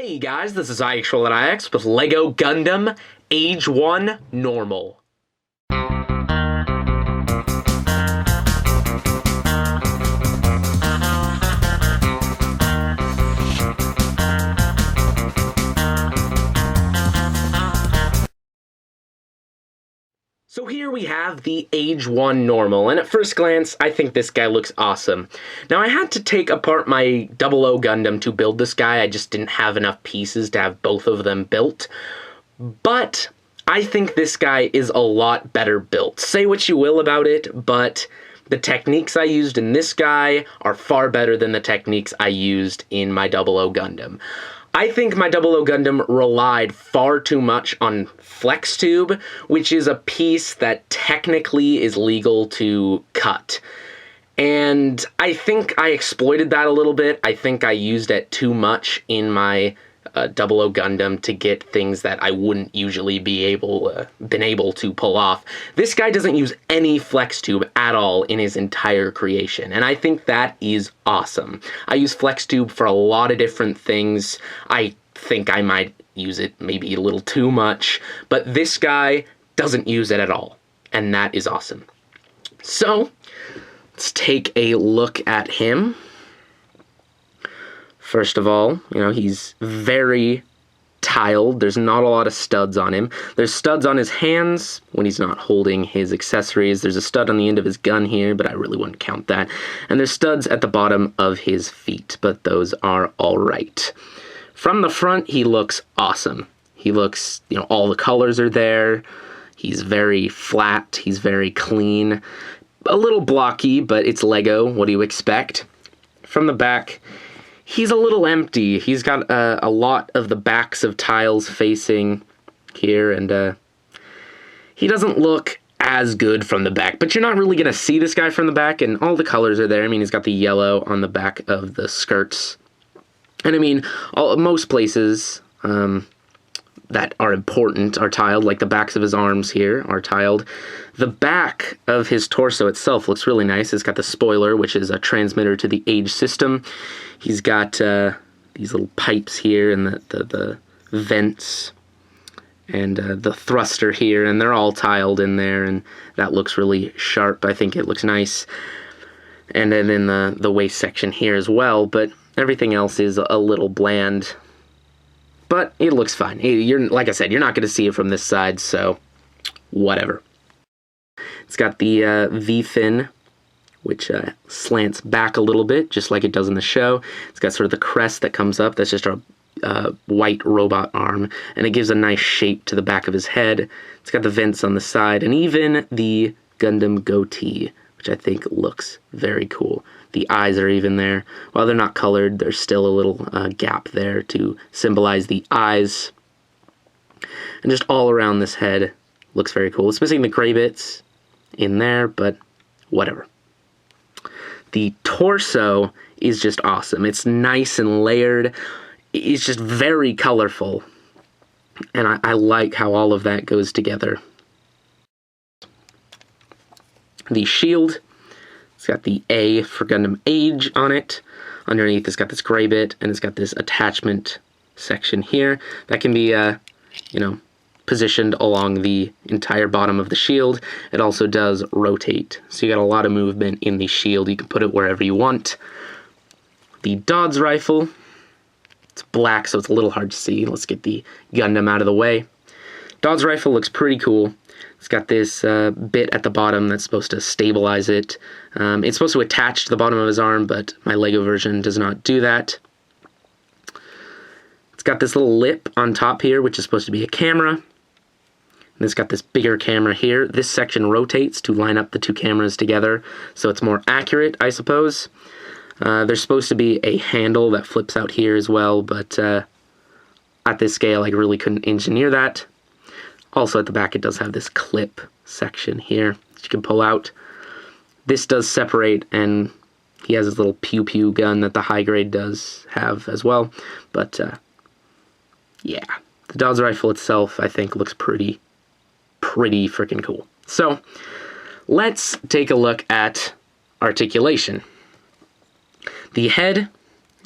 Hey guys, this is IXRollOutIX with LEGO Gundam AGE-1 Normal. So here we have the AGE-1 Normal, and at first glance, I think this guy looks awesome. Now, I had to take apart my 00 Gundam to build this guy. I just didn't have enough pieces to have both of them built. But I think this guy is a lot better built. Say what you will about it, but the techniques I used in this guy are far better than the techniques I used in my 00 Gundam. I think my 00 Gundam relied far too much on flex tube, which is a piece that technically is legal to cut. And I think I exploited that a little bit. I think I used it too much in my 00 Gundam to get things that I wouldn't usually been able to pull off. This guy doesn't use any flex tube at all in his entire creation, and I think that is awesome. I use flex tube for a lot of different things. I think I might use it maybe a little too much, but this guy doesn't use it at all, and that is awesome. So, let's take a look at him. First of all, he's very tiled. There's not a lot of studs on him. There's studs on his hands when he's not holding his accessories. There's a stud on the end of his gun here, but I really wouldn't count that. And there's studs at the bottom of his feet, but those are all right. From the front, he looks awesome. He looks, all the colors are there. He's very flat. He's very clean. A little blocky, but it's Lego. What do you expect? From the back, he's a little empty. He's got a lot of the backs of tiles facing here, and he doesn't look as good from the back, but you're not really going to see this guy from the back, and all the colors are there. I mean, he's got the yellow on the back of the skirts. And I mean, most places that are important are tiled, like the backs of his arms here are tiled. The back of his torso itself looks really nice. It's got the spoiler, which is a transmitter to the AGE system. He's got these little pipes here and the vents and the thruster here, and they're all tiled in there, and that looks really sharp. I think it looks nice. And then in the waist section here as well, but everything else is a little bland. But it looks fine. Like I said, you're not going to see it from this side, so whatever. It's got the V-fin, which slants back a little bit, just like it does in the show. It's got sort of the crest that comes up. That's just a white robot arm, and it gives a nice shape to the back of his head. It's got the vents on the side, and even the Gundam goatee, which I think looks very cool. The eyes are even there. While they're not colored, there's still a little gap there to symbolize the eyes. And just all around this head looks very cool. It's missing the gray bits in there, but whatever. The torso is just awesome. It's nice and layered. It's just very colorful. And I like how all of that goes together. The shield, it's got the A for Gundam Age on it. Underneath it's got this gray bit, and it's got this attachment section here that can be, positioned along the entire bottom of the shield. It also does rotate, so you got a lot of movement in the shield. You can put it wherever you want. The Dodds Rifle, it's black, so it's a little hard to see. Let's get the Gundam out of the way. Dodds Rifle looks pretty cool. It's got this bit at the bottom that's supposed to stabilize it. It's supposed to attach to the bottom of his arm, but my Lego version does not do that. It's got this little lip on top here, which is supposed to be a camera. And it's got this bigger camera here. This section rotates to line up the two cameras together, so it's more accurate, I suppose. There's supposed to be a handle that flips out here as well, but at this scale, I really couldn't engineer that. Also at the back, it does have this clip section here that you can pull out. This does separate, and he has his little pew-pew gun that the high grade does have as well. But, yeah. The Dodds Rifle itself, I think, looks pretty freaking cool. So, let's take a look at articulation. The head,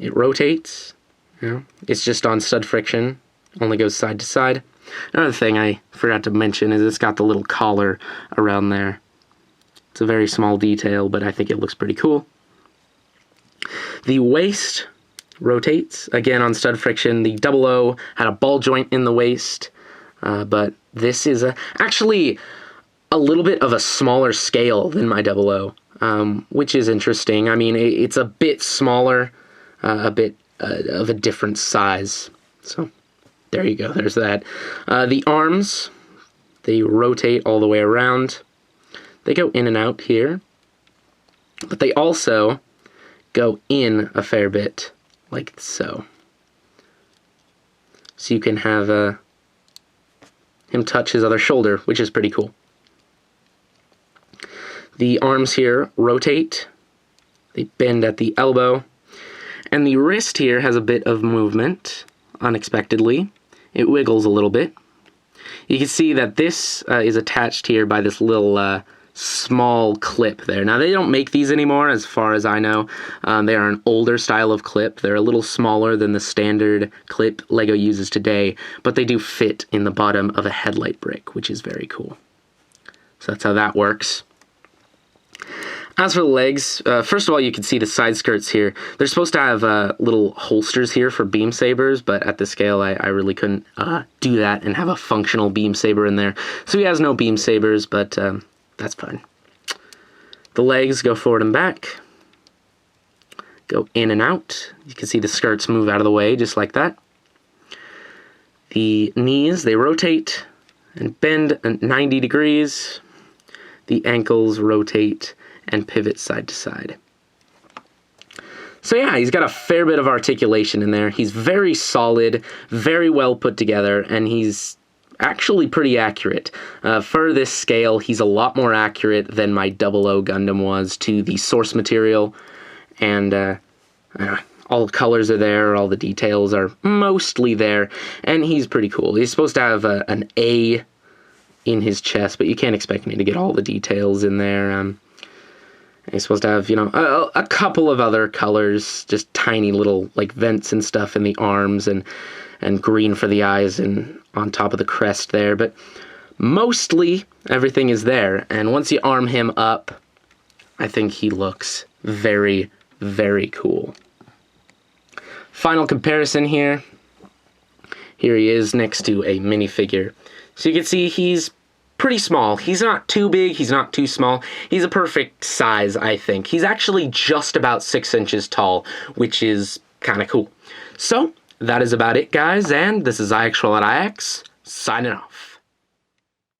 it rotates, You know, it's just on stud friction, only goes side to side. Another thing I forgot to mention is it's got the little collar around there. It's a very small detail, but I think it looks pretty cool. The waist rotates, again on stud friction. The 00 had a ball joint in the waist, but this is actually a little bit of a smaller scale than my 00, which is interesting. I mean, it's a bit smaller, a bit of a different size. So there you go, there's that. The arms, they rotate all the way around. They go in and out here, but they also go in a fair bit, like so. So you can have him touch his other shoulder, which is pretty cool. The arms here rotate, they bend at the elbow, and the wrist here has a bit of movement, unexpectedly. It wiggles a little bit. You can see that this is attached here by this little small clip there. Now, they don't make these anymore, as far as I know. They are an older style of clip. They're a little smaller than the standard clip LEGO uses today, but they do fit in the bottom of a headlight brick, which is very cool. So that's how that works. As for the legs, first of all, you can see the side skirts here. They're supposed to have little holsters here for beam sabers, but at the scale, I really couldn't do that and have a functional beam saber in there. So he has no beam sabers, but that's fine. The legs go forward and back, go in and out. You can see the skirts move out of the way, just like that. The knees, they rotate and bend at 90 degrees. The ankles rotate and pivot side to side. So yeah, he's got a fair bit of articulation in there. He's very solid, very well put together, and he's actually pretty accurate. For this scale, he's a lot more accurate than my 00 Gundam was to the source material, and all the colors are there, all the details are mostly there, and he's pretty cool. He's supposed to have an A in his chest, but you can't expect me to get all the details in there. He's supposed to have, you know, a couple of other colors, just tiny little, like, vents and stuff in the arms, and green for the eyes and on top of the crest there, but mostly everything is there, and once you arm him up, I think he looks very, very cool. Final comparison here. Here he is next to a minifigure. So you can see he's pretty small. He's not too big, he's not too small. He's a perfect size, I think. He's actually just about 6 inches tall, which is kind of cool. So, that is about it, guys, and this is IXRollOutIX, signing off.